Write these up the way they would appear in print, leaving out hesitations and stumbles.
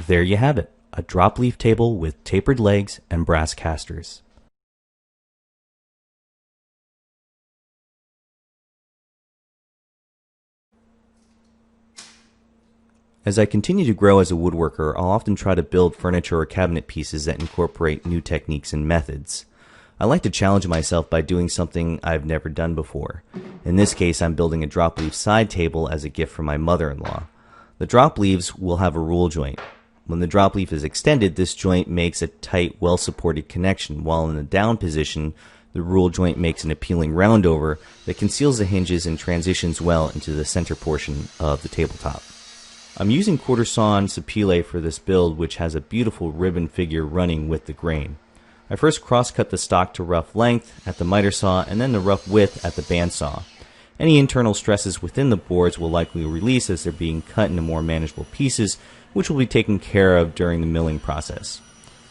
There you have it, a drop leaf table with tapered legs and brass casters. As I continue to grow as a woodworker, I'll often try to build furniture or cabinet pieces that incorporate new techniques and methods. I like to challenge myself by doing something I've never done before. In this case, I'm building a drop leaf side table as a gift from my mother-in-law. The drop leaves will have a roll joint. When the drop leaf is extended, this joint makes a tight, well-supported connection, while in the down position, the roll joint makes an appealing roundover that conceals the hinges and transitions well into the center portion of the tabletop. I'm using quartersawn Sapele for this build, which has a beautiful ribbon figure running with the grain. I first cross-cut the stock to rough length at the miter saw and then the rough width at the bandsaw. Any internal stresses within the boards will likely release as they're being cut into more manageable pieces, which will be taken care of during the milling process.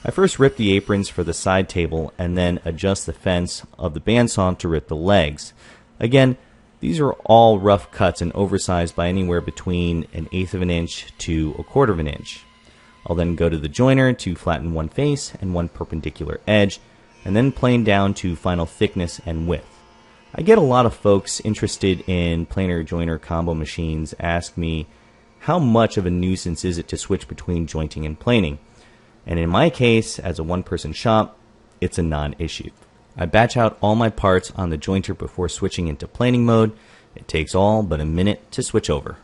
I first rip the aprons for the side table and then adjust the fence of the bandsaw to rip the legs. Again, these are all rough cuts and oversized by anywhere between 1/8 of an inch to 1/4 of an inch. I'll then go to the joiner to flatten one face and one perpendicular edge, and then plane down to final thickness and width. I get a lot of folks interested in planer joiner combo machines ask me how much of a nuisance is it to switch between jointing and planing. And in my case, as a one-person shop, it's a non-issue. I batch out all my parts on the jointer before switching into planing mode. It takes all but a minute to switch over.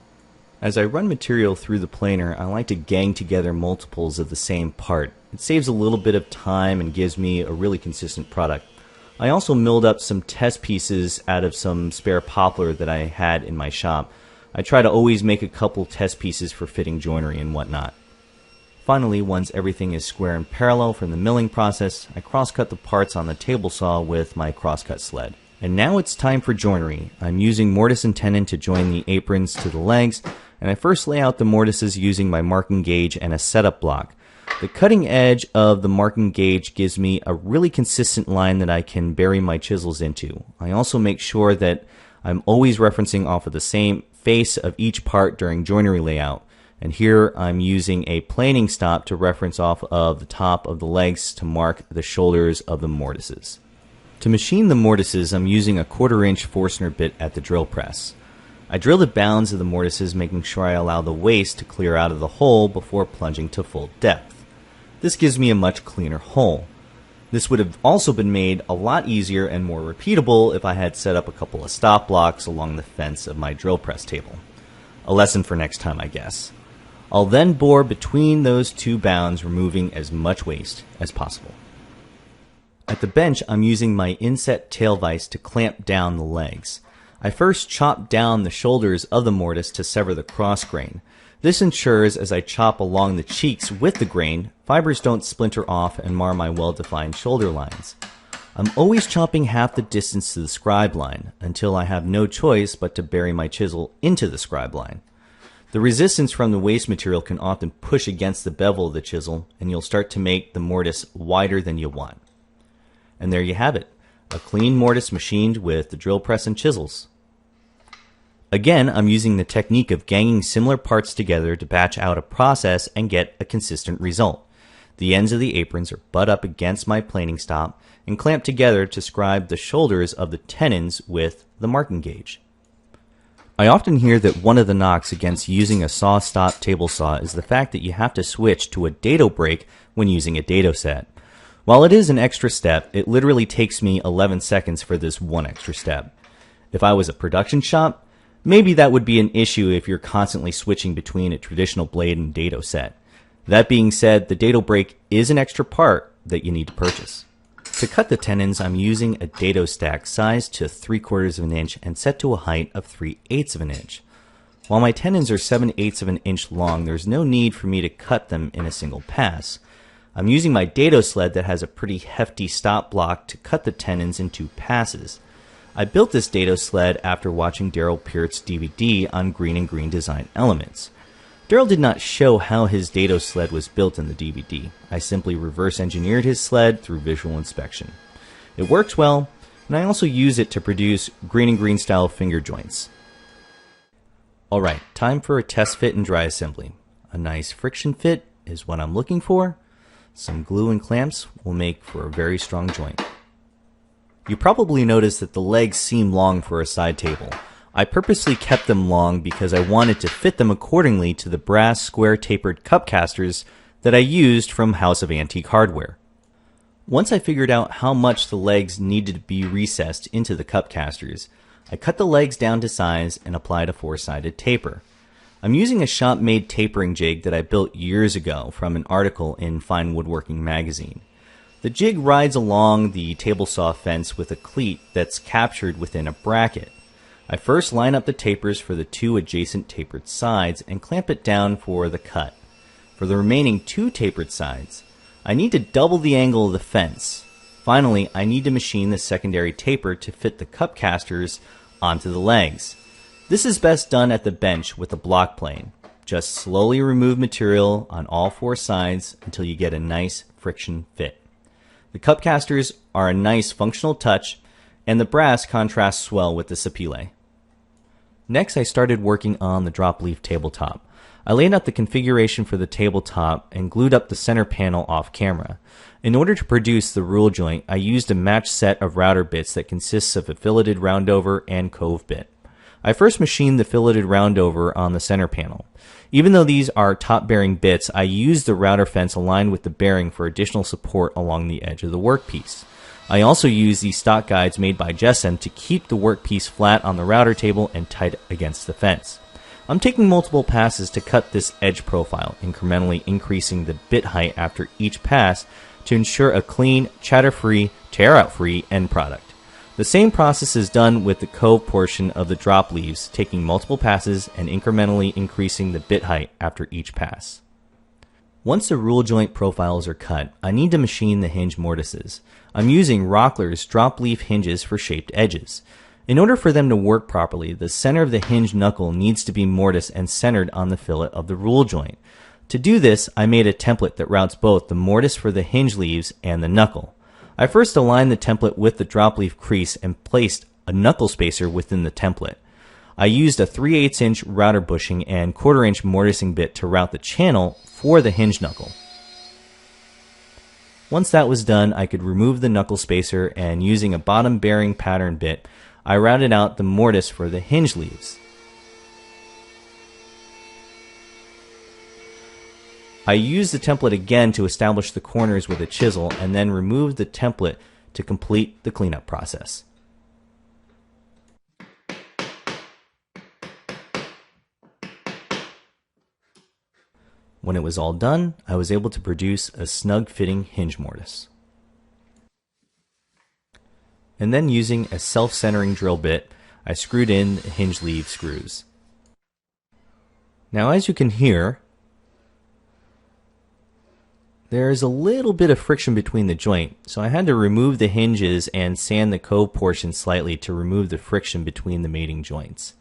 As I run material through the planer, I like to gang together multiples of the same part. It saves a little bit of time and gives me a really consistent product. I also milled up some test pieces out of some spare poplar that I had in my shop. I try to always make a couple test pieces for fitting joinery and whatnot. Finally, once everything is square and parallel from the milling process, I cross-cut the parts on the table saw with my cross-cut sled. And now it's time for joinery. I'm using mortise and tenon to join the aprons to the legs, and I first lay out the mortises using my marking gauge and a setup block. The cutting edge of the marking gauge gives me a really consistent line that I can bury my chisels into. I also make sure that I'm always referencing off of the same face of each part during joinery layout. And here I'm using a planing stop to reference off of the top of the legs to mark the shoulders of the mortises. To machine the mortises, I'm using a 1/4 inch Forstner bit at the drill press. I drill the bounds of the mortises, making sure I allow the waste to clear out of the hole before plunging to full depth. This gives me a much cleaner hole. This would have also been made a lot easier and more repeatable if I had set up a couple of stop blocks along the fence of my drill press table. A lesson for next time, I guess. I'll then bore between those two bounds, removing as much waste as possible. At the bench, I'm using my inset tail vise to clamp down the legs. I first chop down the shoulders of the mortise to sever the cross grain. This ensures as I chop along the cheeks with the grain, fibers don't splinter off and mar my well-defined shoulder lines. I'm always chopping half the distance to the scribe line until I have no choice but to bury my chisel into the scribe line. The resistance from the waste material can often push against the bevel of the chisel, and you'll start to make the mortise wider than you want. And there you have it, a clean mortise machined with the drill press and chisels. Again, I'm using the technique of ganging similar parts together to batch out a process and get a consistent result. The ends of the aprons are butt up against my planing stop and clamped together to scribe the shoulders of the tenons with the marking gauge. I often hear that one of the knocks against using a saw-stop table saw is the fact that you have to switch to a dado brake when using a dado set. While it is an extra step, it literally takes me 11 seconds for this one extra step. If I was a production shop, maybe that would be an issue if you're constantly switching between a traditional blade and dado set. That being said, the dado brake is an extra part that you need to purchase. To cut the tenons, I'm using a dado stack sized to 3/4 of an inch and set to a height of 3/8 of an inch. While my tenons are 7/8 of an inch long, there's no need for me to cut them in a single pass. I'm using my dado sled that has a pretty hefty stop block to cut the tenons in 2 passes. I built this dado sled after watching Daryl Peart's DVD on green and green design elements. Daryl did not show how his dado sled was built in the DVD. I simply reverse engineered his sled through visual inspection. It works well, and I also use it to produce green and green style finger joints. Alright, time for a test fit and dry assembly. A nice friction fit is what I'm looking for. Some glue and clamps will make for a very strong joint. You probably noticed that the legs seem long for a side table. I purposely kept them long because I wanted to fit them accordingly to the brass square tapered cup casters that I used from House of Antique Hardware. Once I figured out how much the legs needed to be recessed into the cup casters, I cut the legs down to size and applied a 4-sided taper. I'm using a shop-made tapering jig that I built years ago from an article in Fine Woodworking magazine. The jig rides along the table saw fence with a cleat that's captured within a bracket. I first line up the tapers for the 2 adjacent tapered sides and clamp it down for the cut. For the remaining 2 tapered sides, I need to double the angle of the fence. Finally, I need to machine the secondary taper to fit the cup casters onto the legs. This is best done at the bench with a block plane. Just slowly remove material on all 4 sides until you get a nice friction fit. The cup casters are a nice functional touch, and the brass contrasts well with the Sapele. Next, I started working on the drop leaf tabletop. I laid out the configuration for the tabletop and glued up the center panel off camera. In order to produce the rule joint, I used a matched set of router bits that consists of a filleted roundover and cove bit. I first machined the filleted roundover on the center panel. Even though these are top-bearing bits, I used the router fence aligned with the bearing for additional support along the edge of the workpiece. I also used these stock guides made by Jessam to keep the workpiece flat on the router table and tight against the fence. I'm taking multiple passes to cut this edge profile, incrementally increasing the bit height after each pass to ensure a clean, chatter-free, tear-out-free end product. The same process is done with the cove portion of the drop leaves, taking multiple passes and incrementally increasing the bit height after each pass. Once the rule joint profiles are cut, I need to machine the hinge mortises. I'm using Rockler's drop leaf hinges for shaped edges. In order for them to work properly, the center of the hinge knuckle needs to be mortised and centered on the fillet of the rule joint. To do this, I made a template that routes both the mortise for the hinge leaves and the knuckle. I first aligned the template with the drop leaf crease and placed a knuckle spacer within the template. I used a 3/8 inch router bushing and 1/4 inch mortising bit to route the channel for the hinge knuckle. Once that was done, I could remove the knuckle spacer, and using a bottom bearing pattern bit, I routed out the mortise for the hinge leaves. I used the template again to establish the corners with a chisel and then removed the template to complete the cleanup process. When it was all done, I was able to produce a snug-fitting hinge mortise. And then using a self-centering drill bit, I screwed in the hinge leaf screws. Now as you can hear, there is a little bit of friction between the joint, so I had to remove the hinges and sand the cove portion slightly to remove the friction between the mating joints.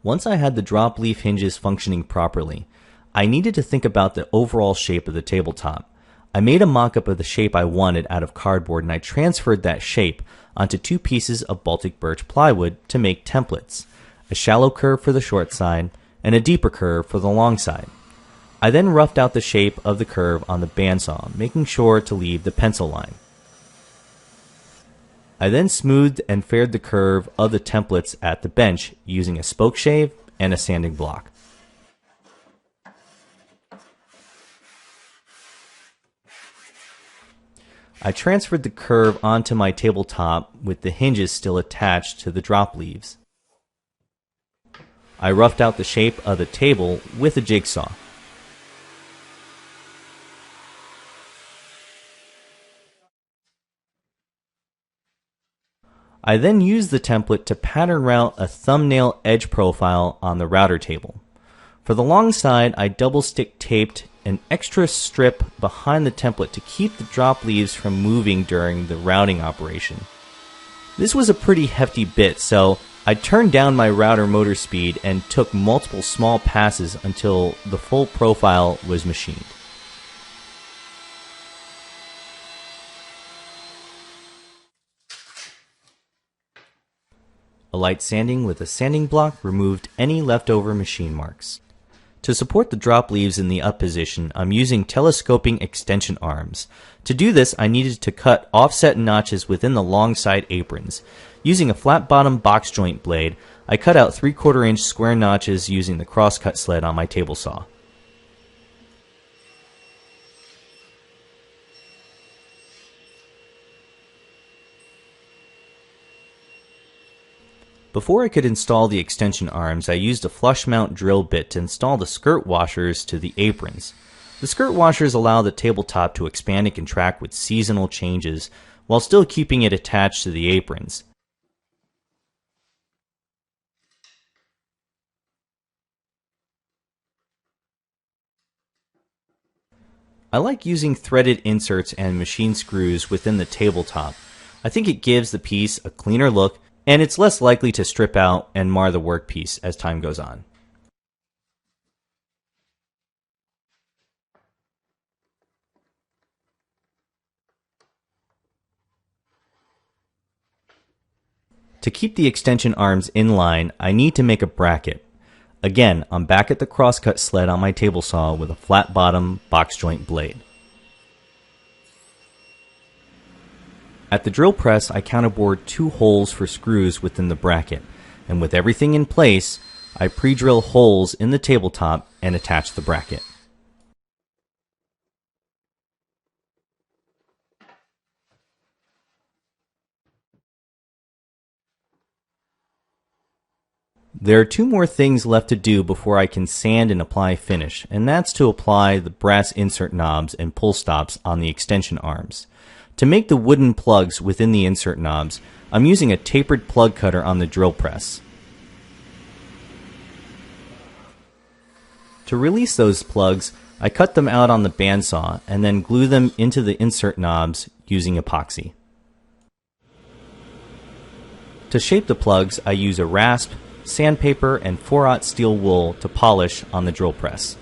Once I had the drop leaf hinges functioning properly, I needed to think about the overall shape of the tabletop. I made a mock-up of the shape I wanted out of cardboard, and I transferred that shape onto 2 pieces of Baltic birch plywood to make templates, a shallow curve for the short side and a deeper curve for the long side. I then roughed out the shape of the curve on the bandsaw, making sure to leave the pencil line. I then smoothed and faired the curve of the templates at the bench using a spoke shave and a sanding block. I transferred the curve onto my tabletop with the hinges still attached to the drop leaves. I roughed out the shape of the table with a jigsaw. I then used the template to pattern route a thumbnail edge profile on the router table. For the long side, I double stick taped an extra strip behind the template to keep the drop leaves from moving during the routing operation. This was a pretty hefty bit, so I turned down my router motor speed and took multiple small passes until the full profile was machined. A light sanding with a sanding block removed any leftover machine marks. To support the drop leaves in the up position, I'm using telescoping extension arms. To do this, I needed to cut offset notches within the long side aprons. Using a flat bottom box joint blade, I cut out 3/4 inch square notches using the crosscut sled on my table saw. Before I could install the extension arms, I used a flush mount drill bit to install the skirt washers to the aprons. The skirt washers allow the tabletop to expand and contract with seasonal changes while still keeping it attached to the aprons. I like using threaded inserts and machine screws within the tabletop. I think it gives the piece a cleaner look, and it's less likely to strip out and mar the workpiece as time goes on. To keep the extension arms in line, I need to make a bracket. Again, I'm back at the crosscut sled on my table saw with a flat bottom box joint blade. At the drill press, I counterbored 2 holes for screws within the bracket, and with everything in place, I pre-drill holes in the tabletop and attach the bracket. There are 2 more things left to do before I can sand and apply finish, and that's to apply the brass insert knobs and pull stops on the extension arms. To make the wooden plugs within the insert knobs, I'm using a tapered plug cutter on the drill press. To release those plugs, I cut them out on the bandsaw and then glue them into the insert knobs using epoxy. To shape the plugs, I use a rasp, sandpaper, and 4/0 steel wool to polish on the drill press.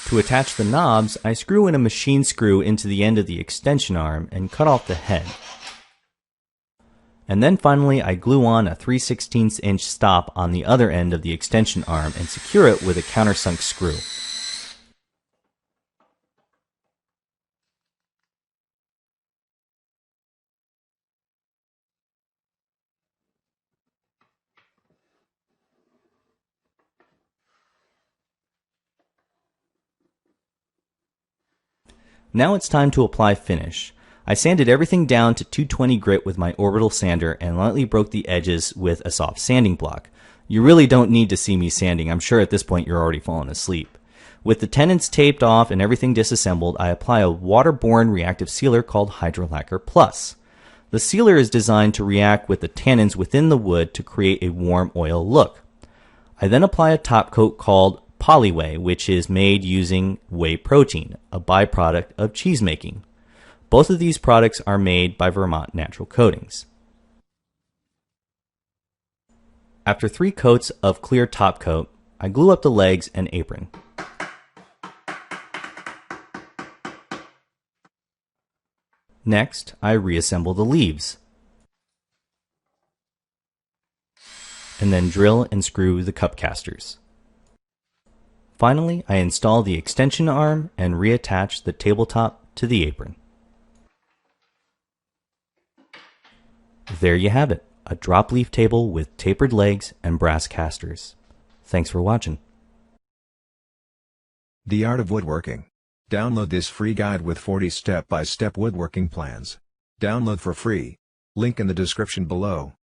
To attach the knobs, I screw in a machine screw into the end of the extension arm and cut off the head. And then finally I glue on a 3/16 inch stop on the other end of the extension arm and secure it with a countersunk screw. Now it's time to apply finish. I sanded everything down to 220 grit with my orbital sander and lightly broke the edges with a soft sanding block. You really don't need to see me sanding. I'm sure at this point you're already falling asleep. With the tenons taped off and everything disassembled, I apply a waterborne reactive sealer called Hydrolacquer Plus. The sealer is designed to react with the tannins within the wood to create a warm oil look. I then apply a top coat called Polywhey, which is made using whey protein, a byproduct of cheese making. Both of these products are made by Vermont Natural Coatings. After 3 coats of clear top coat, I glue up the legs and apron. Next, I reassemble the leaves, and then drill and screw the cup casters. Finally, I install the extension arm and reattach the tabletop to the apron. There you have it, a drop leaf table with tapered legs and brass casters. Thanks for watching. The Art of Woodworking. Download this free guide with 40 step-by-step woodworking plans. Download for free. Link in the description below.